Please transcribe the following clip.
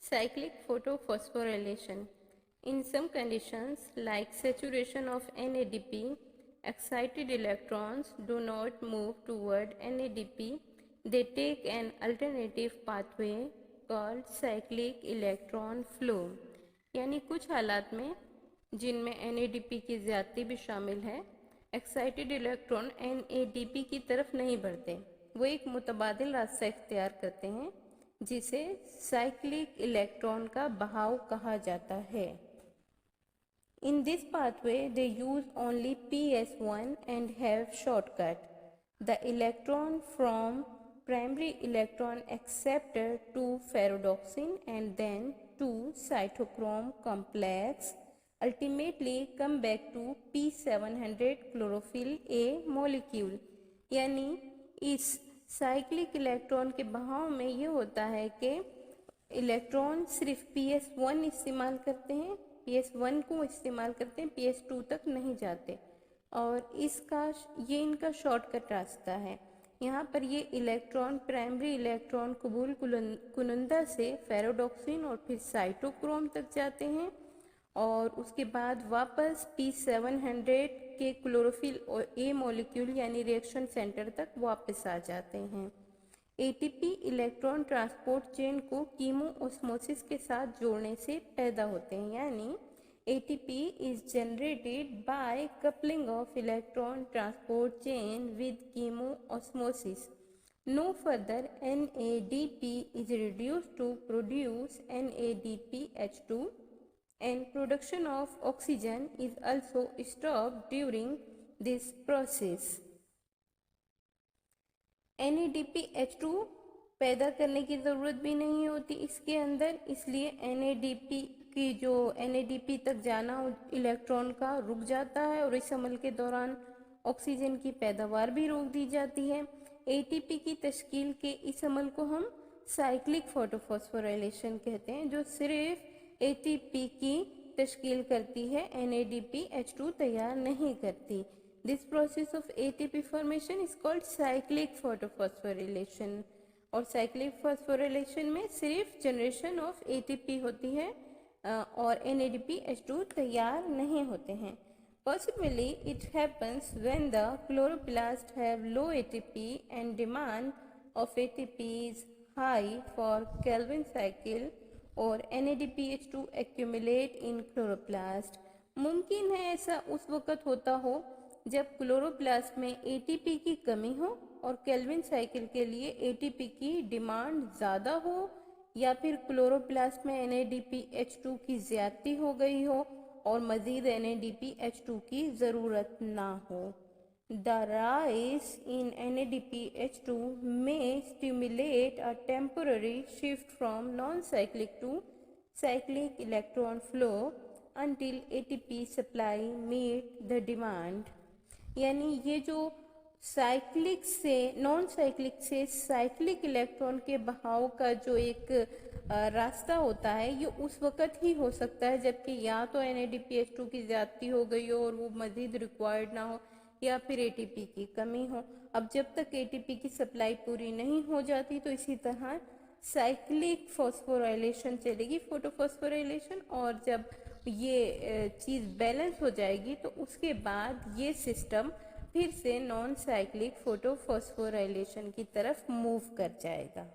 Cyclic photophosphorylation. In some conditions, like saturation of NADP, excited electrons do not move toward NADP. They take an alternative pathway called cyclic electron flow. यानी कुछ हालात में जिनमें NADP की ज्यादती भी शामिल है, एक्साइटेड इलेक्ट्रॉन NADP की तरफ नहीं बढ़ते, वो एक मुतबादिल रास्ता इख्तियार करते हैं जिसे साइक्लिक इलेक्ट्रॉन का बहाव कहा जाता है. In this pathway, they use only PS1 and have shortcut. The electron from primary electron acceptor to ferredoxin and then to cytochrome complex ultimately come back to P700 chlorophyll A molecule. यानी इस cyclic electron के बहाव में ये होता है कि electron सिर्फ PS1 इस्तेमाल करते हैं, PS1 को इस्तेमाल करते हैं, PS2 तक नहीं जाते और ये इनका शॉर्टकट रास्ता है. यहाँ पर ये इलेक्ट्रॉन प्राइमरी इलेक्ट्रॉन कबूल कुनंदा से फेरोडॉक्सिन और फिर साइटोक्रोम तक जाते हैं और उसके बाद वापस P700 के क्लोरोफिल और ए मॉलिक्यूल यानी रिएक्शन सेंटर तक वापस आ जाते हैं. एटीपी इलेक्ट्रॉन ट्रांसपोर्ट चेन को कीमो ऑस्मोसिस के साथ जोड़ने से पैदा होते हैं. यानी ATP is generated by coupling of electron transport chain with chemiosmosis. No further NADP is reduced to produce NADPH2 and production of oxygen is also stopped during this process. NADPH2 पैदा करने की ज़रूरत भी नहीं होती इसके अंदर, इसलिए NADP तक जाना इलेक्ट्रॉन का रुक जाता है और इस अमल के दौरान ऑक्सीजन की पैदावार भी रोक दी जाती है. ATP की तश्कील के इस अमल को हम साइक्लिक फोटोफॉस्फोराइलेशन कहते हैं, जो सिर्फ ATP की तश्कील करती है, NADPH2 तैयार नहीं करती. This process of ATP formation is called cyclic photophosphorylation. और साइक्लिक फॉस्फोराइलेशन में सिर्फ जनरेशन ऑफ ATP होती है और NADPH2 तैयार नहीं होते हैं. Possibly it happens when the chloroplast have low ATP and demand of ATP is high for Calvin cycle और NADPH2 accumulate in chloroplast. मुमकिन है ऐसा उस वक़्त होता हो जब क्लोरोप्लास्ट में ATP की कमी हो और केल्विन साइकिल के लिए ATP की डिमांड ज़्यादा हो, या फिर क्लोरोप्लास्ट में NADPH2 की ज़्यादती हो गई हो और मज़ीद NADPH2 की ज़रूरत ना हो. The rise in NADPH2 may stimulate a temporary shift from non-cyclic to cyclic electron flow until ATP supply meet the demand. यानी ये जो साइक्लिक से नॉन साइक्लिक से साइक्लिक इलेक्ट्रॉन के बहाव का जो एक रास्ता होता है, ये उस वक़्त ही हो सकता है जबकि या तो NADPH2 की ज़्यादती हो गई हो और वो मज़ीद रिक्वायर्ड ना हो, या फिर ATP की कमी हो. अब जब तक ATP की सप्लाई पूरी नहीं हो जाती तो इसी तरह साइक्लिक फॉस्फोराइलेशन चलेगी, फोटोफॉस्फोराइलेशन, और जब ये चीज़ बैलेंस हो जाएगी तो उसके बाद ये सिस्टम फिर से नॉन साइक्लिक फोटोफॉस्फोराइलेशन की तरफ मूव कर जाएगा.